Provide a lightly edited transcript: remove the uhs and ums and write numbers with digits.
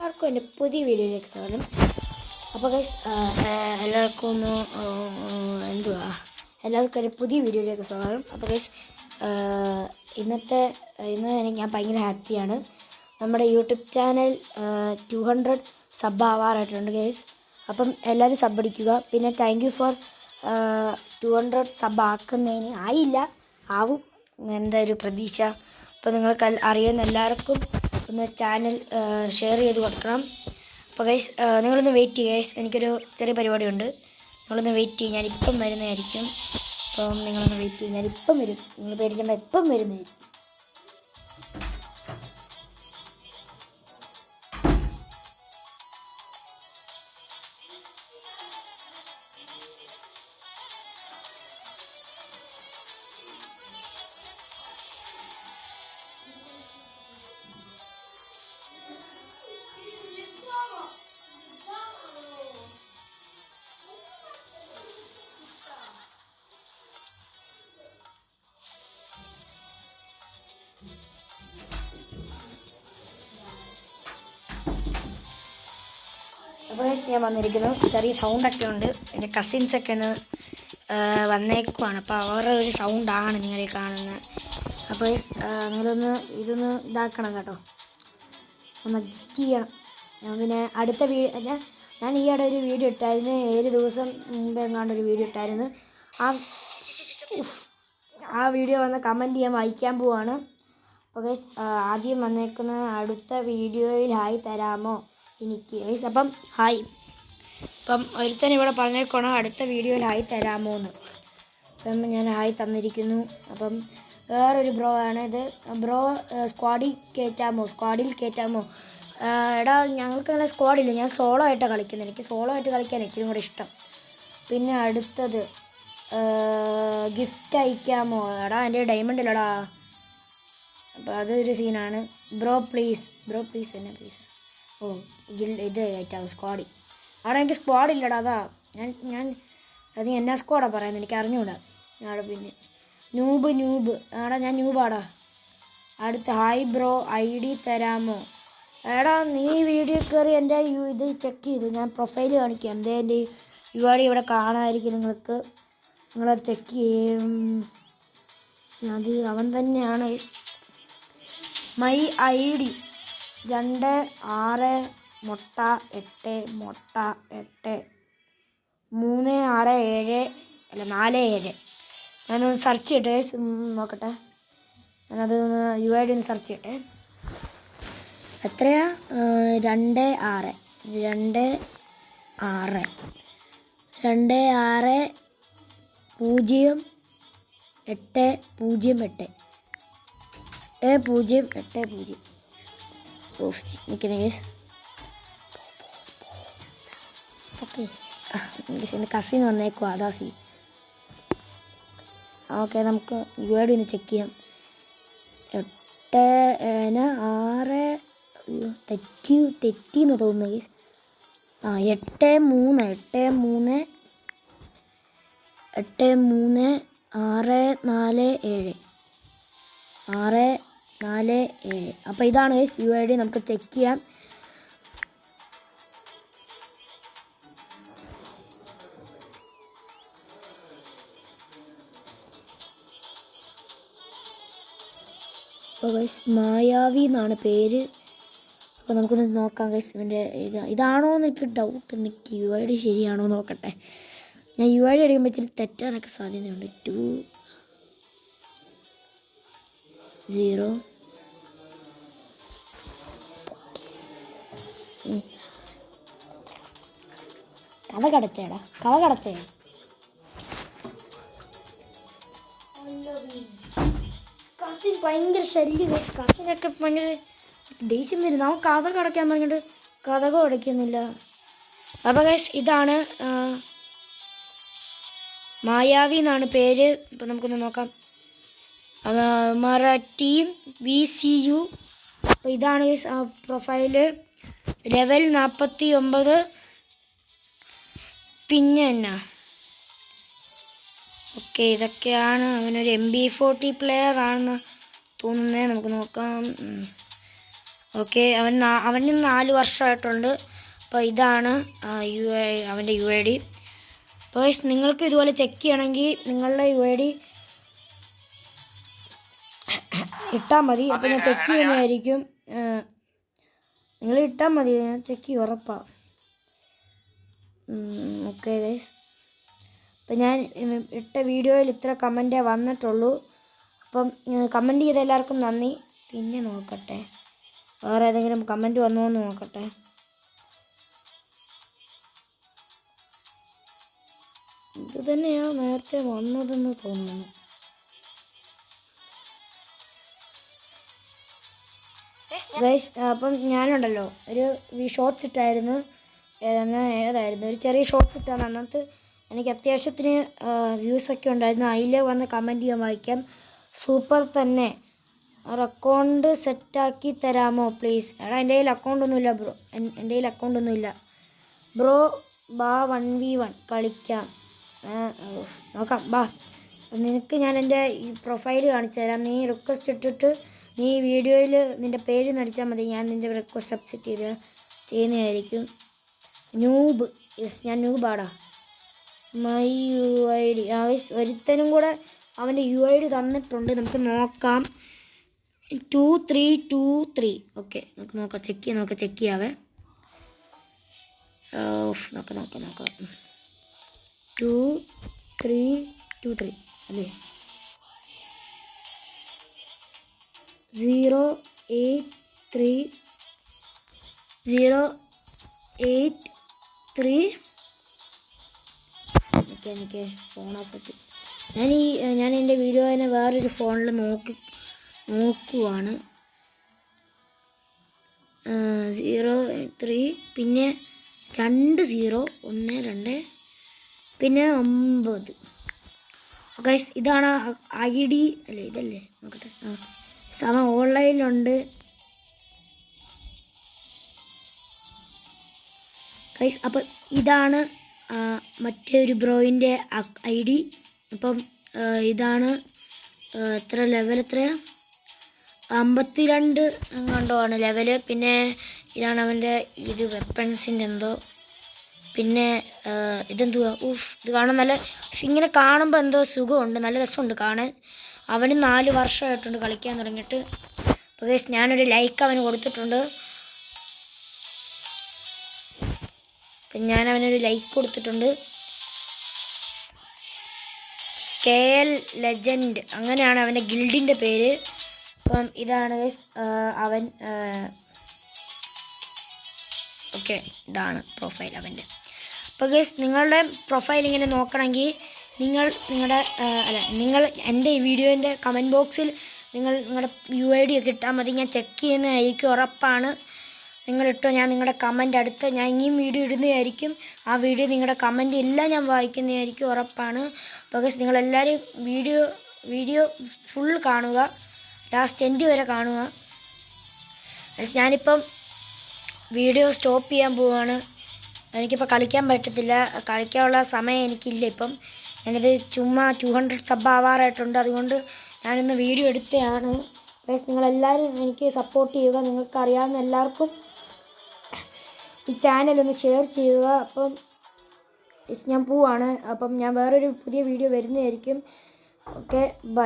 എല്ലാവർക്കും എൻ്റെ പുതിയ വീഡിയോയിലേക്ക് സ്വാഗതം. അപ്പോൾ എല്ലാവർക്കും എല്ലാവർക്കും എൻ്റെ പുതിയ വീഡിയോയിലേക്ക് സ്വാഗതം. അപ്പോൾ ഇന്ന് ഞാൻ ഭയങ്കര ഹാപ്പിയാണ്. നമ്മുടെ യൂട്യൂബ് ചാനൽ 200 സബ് ആവാറായിട്ടുണ്ട് ഗൈസ്. അപ്പം എല്ലാവരും സബ് അടിക്കുക. പിന്നെ താങ്ക് യു ഫോർ 200 സബ് ആക്കുന്നതിന് ആവും എന്താ ഒരു പ്രതീക്ഷ. അപ്പോൾ നിങ്ങൾക്ക് അറിയുന്ന എല്ലാവർക്കും ഒന്ന് ചാനൽ ഷെയർ ചെയ്ത് കൊടുക്കണം. അപ്പോൾ ഗൈസ് നിങ്ങളൊന്ന് വെയിറ്റ് ചെയ്യുക ഗൈസ്, എനിക്കൊരു ചെറിയ പരിപാടിയുണ്ട്. നിങ്ങളൊന്ന് വെയിറ്റ് ചെയ്യും, ഞാനിപ്പം വരുന്നതായിരിക്കും. അപ്പം നിങ്ങളൊന്ന് വെയിറ്റ് ചെയ്യും, ഞാനിപ്പം വരും. നിങ്ങൾ പേടിക്കേണ്ട, ഇപ്പം വരുന്നതായിരിക്കും. അപ്പോൾ ഞാൻ വന്നിരിക്കുന്നു. ചെറിയ സൗണ്ടൊക്കെ ഉണ്ട്. എൻ്റെ കസിൻസൊക്കെ ഒന്ന് വന്നേക്കുവാണ്. അപ്പോൾ അവരുടെ ഒരു സൗണ്ടാണ് നിങ്ങളീ കാണുന്നത്. അപ്പോൾ നിങ്ങളൊന്ന് ഇതൊന്ന് ഇതാക്കണം കേട്ടോ, ഒന്ന് അഡ്ജസ്റ്റ് ചെയ്യണം. പിന്നെ അടുത്ത ഞാൻ ഈയിടെ ഒരു വീഡിയോ ഇട്ടായിരുന്നു, 7 ദിവസം മുമ്പ് എങ്ങാണ്ടൊരു വീഡിയോ ഇട്ടായിരുന്നു. ആ വീഡിയോ വന്ന് കമൻറ്റ് ചെയ്യാൻ വായിക്കാൻ പോവാണ്. അപ്പോൾ ആദ്യം വന്നേക്കുന്ന അടുത്ത വീഡിയോയിൽ ഹായ് തരാമോ എനിക്ക് ഗൈസ്. അപ്പം ഹായ്, അപ്പം ഒരുത്തൻ ഇവിടെ പറഞ്ഞേക്കണം അടുത്ത വീഡിയോയിൽ ഹായ് തരാമോ എന്ന്. അപ്പം ഞാൻ ഹായ് തന്നിരിക്കുന്നു. അപ്പം വേറൊരു ബ്രോ ആണ് ഇത്. ബ്രോ സ്ക്വാഡിൽ കയറ്റാമോ? എടാ ഞങ്ങൾക്ക് അങ്ങനെ സ്ക്വാഡില്ല, ഞാൻ സോളോ ആയിട്ടാണ് കളിക്കുന്നത്. എനിക്ക് സോളോ ആയിട്ട് കളിക്കാൻ ഇച്ചിരി കൂടെ ഇഷ്ടം. പിന്നെ അടുത്തത് ഗിഫ്റ്റ് അയക്കാമോ? എടാ എൻ്റെ ഡയമണ്ട് ഇല്ലടാ. അപ്പോൾ അതൊരു സീനാണ്. ബ്രോ പ്ലീസ് എന്നെ പ്ലീസ്. ഓ ഇത് ആയിട്ടാവും സ്ക്വാഡിൽ. അവിടെ എനിക്ക് സ്ക്വാഡില്ലടാ, അതാ ഞാൻ അത് എന്നാ സ്ക്വാഡാണ് പറയുന്നത്, എനിക്ക് അറിഞ്ഞൂടാ. അവിടെ പിന്നെ നൂബ് ആടാ, ഞാൻ നൂബാടാ. അടുത്ത ഹായ് ബ്രോ ID തരാമോ? എടാ നീ വീഡിയോ കയറി എൻ്റെ ഇത് ചെക്ക് ചെയ്തു, ഞാൻ പ്രൊഫൈൽ കാണിക്കാം. എൻ്റെ ഇവിടെ കാണാമായിരിക്കും നിങ്ങൾക്ക്, നിങ്ങളത് ചെക്ക് ചെയ്യും. അത് അവൻ തന്നെയാണ്. My ID 26383637. ഞാനൊന്ന് സെർച്ച് ചെയ്യട്ടെ, നോക്കട്ടെ. ഞാനത് UID ഒന്ന് സെർച്ച് ചെയ്യട്ടെ. എത്രയാ? 26080880. നിൽക്കുന്ന കേസ്. ഓക്കെ, എൻ്റെ കസിൻ വന്നേക്കോ, അതാ സി. ഓക്കെ, നമുക്ക് UID ഒന്ന് ചെക്ക് ചെയ്യാം. 6 തെറ്റിന്ന് തോന്നുന്നു കേസ്. 8383 അപ്പോൾ ഇതാണ് കേസ് UID, നമുക്ക് ചെക്ക് ചെയ്യാം. അപ്പോൾ ഗൈസ് മായാവി എന്നാണ് പേര്. അപ്പോൾ നമുക്കൊന്ന് നോക്കാം ഗൈസ്, ഇവൻ്റെ ഇതാണോ എന്ന് എനിക്ക് ഡൗട്ട്. എനിക്ക് UID ശരിയാണോ നോക്കട്ടെ. ഞാൻ UID അടിക്കുമ്പോൾ ഇച്ചിരി തെറ്റാനൊക്കെ സാധ്യതയുണ്ട്. 20 കഥ കടച്ചേ. കസിൻ ഭയങ്കര ശല്യം. കസിനൊക്കെ ഭയങ്കര ദേഷ്യം വരും. നമുക്ക് കഥ കടയ്ക്കാൻ പറഞ്ഞിട്ട് കഥകൾ അടയ്ക്കുന്നില്ല. അപ്പോൾ ഗൈസ് ഇതാണ് മായാവി എന്നാണ് പേര്. അപ്പോൾ നമുക്കൊന്ന് നോക്കാം. Team VCU. അപ്പോൾ ഇതാണ് ഗൈസ് ആ പ്രൊഫൈല്. ലെവൽ 49. പിന്നെ എന്നാ ഓക്കെ, ഇതൊക്കെയാണ്. അവനൊരു MB40 പ്ലെയർ ആണെന്ന് തോന്നുന്നത്. നമുക്ക് നോക്കാം. ഓക്കെ, അവന് 4 വർഷമായിട്ടുണ്ട്. അപ്പോൾ ഇതാണ് അവൻ്റെ UID. അപ്പോൾ നിങ്ങൾക്ക് ഇതുപോലെ ചെക്ക് ചെയ്യണമെങ്കിൽ നിങ്ങളുടെ UID ഇട്ടാൽ മതി. അപ്പോൾ ഞാൻ ചെക്ക് ചെയ്യുന്നതായിരിക്കും. നിങ്ങൾ ഇട്ടാൽ മതി, ഞാൻ ചെക്ക് ചെയ്യും, ഉറപ്പാണ്. ഓക്കെ ഗൈസ്, അപ്പം ഞാൻ ഇട്ട വീഡിയോയിൽ ഇത്ര കമൻറ്റേ വന്നിട്ടുള്ളൂ. അപ്പം കമൻറ്റ് ചെയ്ത എല്ലാവർക്കും നന്ദി. പിന്നെ നോക്കട്ടെ വേറെ ഏതെങ്കിലും കമൻറ്റ് വന്നോ എന്ന് നോക്കട്ടെ. ഇത് തന്നെയാണ് നേരത്തെ വന്നതെന്ന് തോന്നുന്നു. ഗൈസ്, അപ്പം ഞാനുണ്ടല്ലോ ഒരു ഷോർട്ട്സ് ഇട്ടായിരുന്നു. ഏതായിരുന്നു ഒരു ചെറിയ ഷോർട്ട്സ് ഇട്ടാണ്. അന്നത്തെ എനിക്ക് അത്യാവശ്യത്തിന് വ്യൂസൊക്കെ ഉണ്ടായിരുന്നു. അതിൽ വന്ന് കമൻറ്റ് ചെയ്യാൻ വായിക്കാം. സൂപ്പർ തന്നെ, അക്കൗണ്ട് സെറ്റാക്കി തരാമോ പ്ലീസ്? എടാ എൻ്റെ കയ്യിൽ അക്കൗണ്ടൊന്നുമില്ല ബ്രോ, എൻ്റെ കയ്യിൽ അക്കൗണ്ടൊന്നുമില്ല ബ്രോ. ബാ 1v1 കളിക്കാം, നോക്കാം ബാ. നിനക്ക് ഞാൻ എൻ്റെ ഈ പ്രൊഫൈൽ കാണിച്ചു തരാം. നീ റിക്വസ്റ്റ് ഇട്ടിട്ട് നീ വീഡിയോയിൽ നിൻ്റെ പേര് നടിച്ചാൽ മതി. ഞാൻ നിൻ്റെ റിക്വസ്റ്റ് അക്സെപ്റ്റ് ചെയ്യുന്നതായിരിക്കും. നൂബ്, യെസ് ഞാൻ നൂബാടാ. മൈ UID ഒരുത്തനും കൂടെ അവൻ്റെ UID തന്നിട്ടുണ്ട്. നമുക്ക് നോക്കാം. 2323. ഓക്കെ, നമുക്ക് നോക്കാം, ചെക്ക് ചെയ്യാവേ. നോക്കാം 2323 അല്ലേ? 083 എനിക്ക് ഫോൺ ഓഫ് ആക്കി. ഞാൻ എൻ്റെ വീഡിയോ തന്നെ വേറൊരു ഫോണിൽ നോക്കുവാണ്. 03 പിന്നെ 20 12 പിന്നെ 9. ഗൈസ് ഇതാണ് ID അല്ലേ? ഇതല്ലേ? നോക്കട്ടെ. ഓൺലൈനിലുണ്ട് ഗൈസ്. അപ്പം ഇതാണ് മറ്റേ ഒരു ബ്രോയിൻ്റെ ID. അപ്പം ഇതാണ് എത്ര ലെവൽ, എത്രയാണ്? 52 എങ്ങാണ്ടോ ആണ് ലെവല്. പിന്നെ ഇതാണ് അവൻ്റെ ഇത് വെപ്പൺസിൻ്റെ എന്തോ. പിന്നെ ഇതെന്തുവാ? ഇത് കാണാൻ നല്ല, ഇങ്ങനെ കാണുമ്പോൾ എന്തോ സുഖമുണ്ട്, നല്ല രസമുണ്ട് കാണാൻ. അവന് 4 വർഷമായിട്ടുണ്ട് കളിക്കാൻ തുടങ്ങിയിട്ട്. അപ്പോൾ ഗൈസ് ഞാനൊരു ലൈക്ക് അവന് കൊടുത്തിട്ടുണ്ട്. ഞാനവനൊരു ലൈക്ക് കൊടുത്തിട്ടുണ്ട്. KL ലെജൻഡ് അങ്ങനെയാണ് അവൻ്റെ ഗിൽഡിൻ്റെ പേര്. അപ്പം ഇതാണ് ഗൈസ് അവൻ. ഓക്കെ, ഇതാണ് പ്രൊഫൈൽ അവൻ്റെ. അപ്പോൾ ഗൈസ് നിങ്ങളുടെ പ്രൊഫൈൽ ഇങ്ങനെ നോക്കണമെങ്കിൽ നിങ്ങൾ എൻ്റെ ഈ വീഡിയോൻ്റെ കമൻറ്റ് ബോക്സിൽ നിങ്ങളുടെ UID ഒക്കെ ഇട്ടാൽ മതി. ഞാൻ ചെക്ക് ചെയ്യുന്നതായിരിക്കും, ഉറപ്പാണ്. നിങ്ങളിട്ടോ, ഞാൻ നിങ്ങളുടെ കമൻറ്റ് ഞാൻ ഇനിയും വീഡിയോ ഇടുന്നതായിരിക്കും. ആ വീഡിയോ നിങ്ങളുടെ കമൻറ്റ് എല്ലാം ഞാൻ വായിക്കുന്നതായിരിക്കും, ഉറപ്പാണ്. അപ്പോൾ ഗൈസ് നിങ്ങളെല്ലാവരും വീഡിയോ ഫുൾ കാണുക, ലാസ്റ്റ് എൻഡ് വരെ കാണുക. ഞാനിപ്പം വീഡിയോ സ്റ്റോപ്പ് ചെയ്യാൻ പോവുകയാണ്. എനിക്കിപ്പോൾ കളിക്കാൻ പറ്റത്തില്ല, കളിക്കാനുള്ള സമയം എനിക്കില്ല ഇപ്പം. ഞാനിത് ചുമ്മാ 200 സബ് ആവാറായിട്ടുണ്ട്, അതുകൊണ്ട് ഞാനൊന്ന് വീഡിയോ എടുത്തതാണ്. ഗൈസ് നിങ്ങളെല്ലാവരും എനിക്ക് സപ്പോർട്ട് ചെയ്യുക. നിങ്ങൾക്ക് അറിയാവുന്ന എല്ലാവർക്കും ഈ ചാനലൊന്ന് ഷെയർ ചെയ്യുക. അപ്പം ഞാൻ പോവാണ്. അപ്പം ഞാൻ വേറൊരു പുതിയ വീഡിയോ വരുന്നതായിരിക്കും. Okay, by.